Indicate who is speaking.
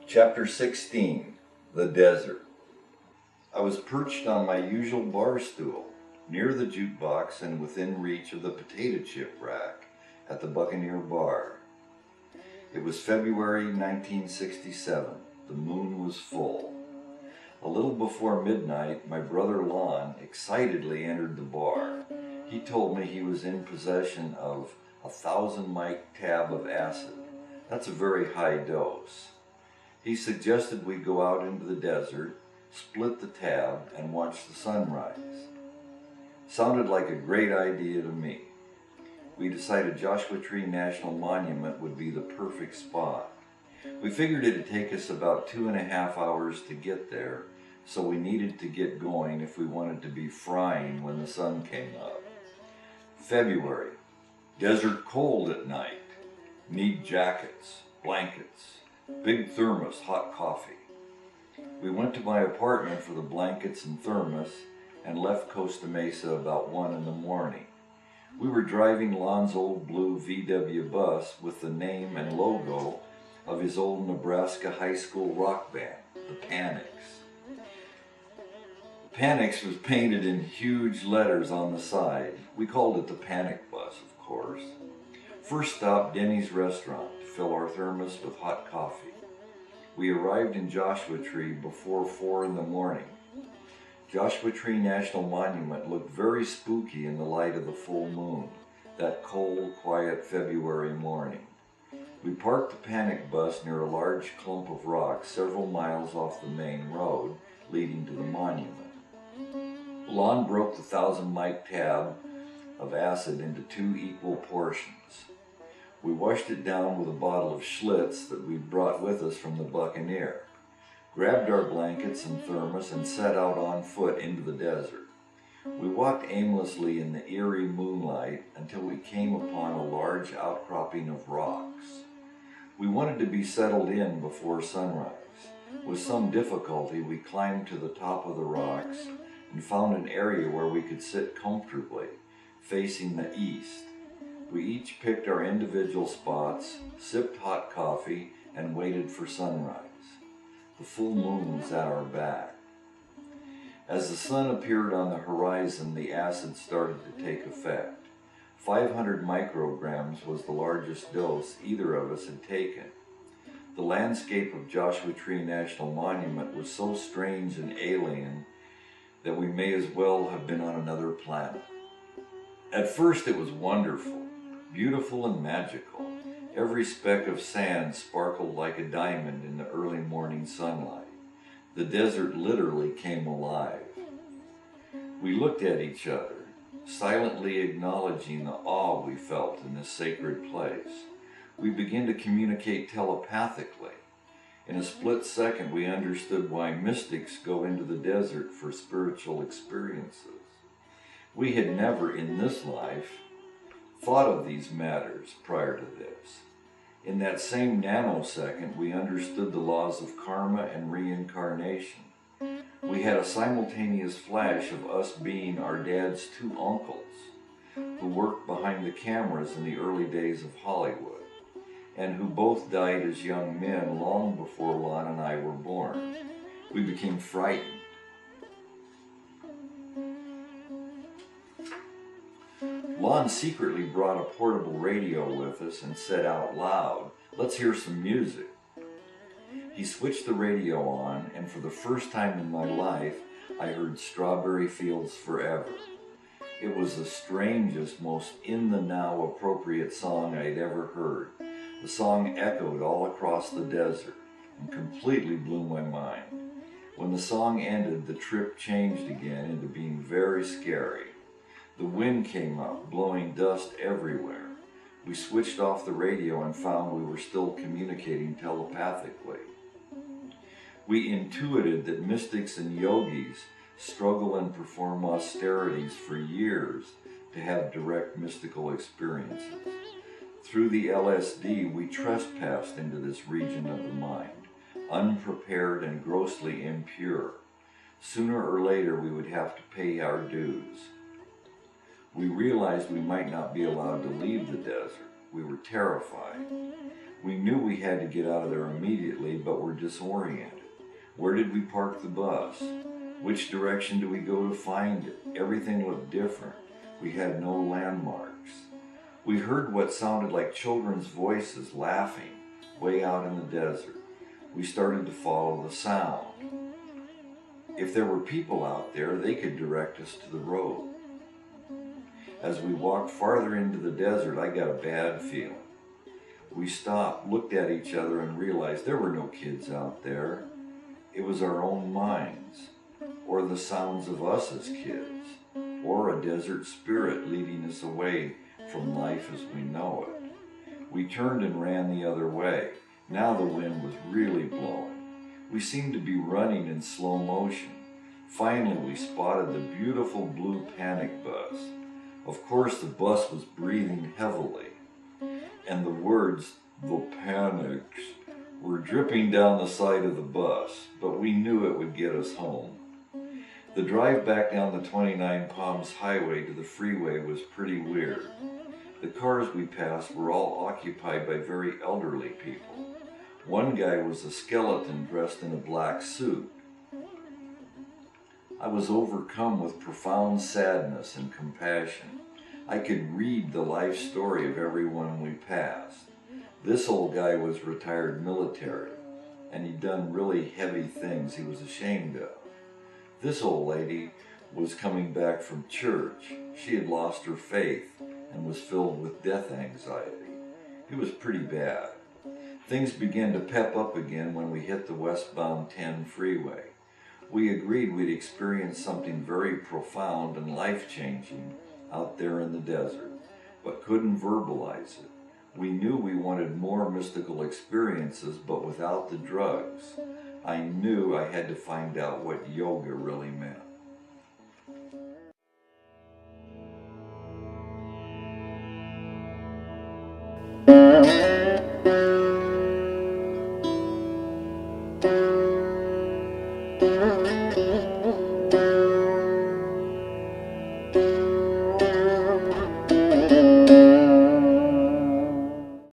Speaker 1: Chapter 16, The Desert. I was perched on my usual bar stool, near the jukebox and within reach of the potato chip rack at the Buccaneer Bar. It was February 1967. The moon was full. A little before midnight, my brother Lon excitedly entered the bar. He told me he was in possession of 1,000 mic tab of acid. That's a very high dose. He suggested we go out into the desert, split the tab, and watch the sunrise. Sounded like a great idea to me. We decided Joshua Tree National Monument would be the perfect spot. We figured it'd take us about 2.5 hours to get there, so we needed to get going if we wanted to be frying when the sun came up. February. Desert cold at night. Need jackets, blankets, big thermos, hot coffee. We went to my apartment for the blankets and thermos and left Costa Mesa about 1 in the morning. We were driving Lon's old blue VW bus with the name and logo of his old Nebraska high school rock band, the Panics. Panics was painted in huge letters on the side. We called it the Panic Bus, of course. First stop, Denny's restaurant, to fill our thermos with hot coffee. We arrived in Joshua Tree before 4 in the morning. Joshua Tree National Monument looked very spooky in the light of the full moon, that cold, quiet February morning. We parked the Panic Bus near a large clump of rocks several miles off the main road leading to the monument. Lon broke the 1,000 mic tab of acid into 2 equal portions. We washed it down with a bottle of Schlitz that we'd brought with us from the Buccaneer, grabbed our blankets and thermos, and set out on foot into the desert. We walked aimlessly in the eerie moonlight until we came upon a large outcropping of rocks. We wanted to be settled in before sunrise. With some difficulty, we climbed to the top of the rocks and found an area where we could sit comfortably, facing the east. We each picked our individual spots, sipped hot coffee, and waited for sunrise. The full moon was at our back. As the sun appeared on the horizon, the acid started to take effect. 500 micrograms was the largest dose either of us had taken. The landscape of Joshua Tree National Monument was so strange and alien that we may as well have been on another planet. At first it was wonderful, beautiful and magical. Every speck of sand sparkled like a diamond in the early morning sunlight. The desert literally came alive. We looked at each other, silently acknowledging the awe we felt in this sacred place. We began to communicate telepathically. In a split second, we understood why mystics go into the desert for spiritual experiences. We had never in this life thought of these matters prior to this. In that same nanosecond, we understood the laws of karma and reincarnation. We had a simultaneous flash of us being our dad's 2 uncles, who worked behind the cameras in the early days of Hollywood, and who both died as young men long before Lon and I were born. We became frightened. Lon secretly brought a portable radio with us and said out loud, "Let's hear some music." He switched the radio on, and for the first time in my life, I heard Strawberry Fields Forever. It was the strangest, most in-the-now appropriate song I'd ever heard. The song echoed all across the desert and completely blew my mind. When the song ended, the trip changed again into being very scary. The wind came up, blowing dust everywhere. We switched off the radio and found we were still communicating telepathically. We intuited that mystics and yogis struggle and perform austerities for years to have direct mystical experiences. Through the LSD, we trespassed into this region of the mind, unprepared and grossly impure. Sooner or later, we would have to pay our dues. We realized we might not be allowed to leave the desert. We were terrified. We knew we had to get out of there immediately, but were disoriented. Where did we park the bus? Which direction do we go to find it? Everything looked different. We had no landmarks. We heard what sounded like children's voices laughing way out in the desert. We started to follow the sound. If there were people out there, they could direct us to the road. As we walked farther into the desert, I got a bad feeling. We stopped, looked at each other, and realized there were no kids out there. It was our own minds, or the sounds of us as kids, or a desert spirit leading us away from life as we know it. We turned and ran the other way. Now the wind was really blowing. We seemed to be running in slow motion. Finally, we spotted the beautiful blue panic bus. Of course, the bus was breathing heavily, and the words, "the panics," were dripping down the side of the bus, but we knew it would get us home. The drive back down the 29 Palms Highway to the freeway was pretty weird. The cars we passed were all occupied by very elderly people. One guy was a skeleton dressed in a black suit. I was overcome with profound sadness and compassion. I could read the life story of everyone we passed. This old guy was retired military, and he'd done really heavy things he was ashamed of. This old lady was coming back from church. She had lost her faith and was filled with death anxiety. It was pretty bad. Things began to pep up again when we hit the westbound 10 freeway. We agreed we'd experience something very profound and life-changing out there in the desert, but couldn't verbalize it. We knew we wanted more mystical experiences, but without the drugs. I knew I had to find out what yoga really meant.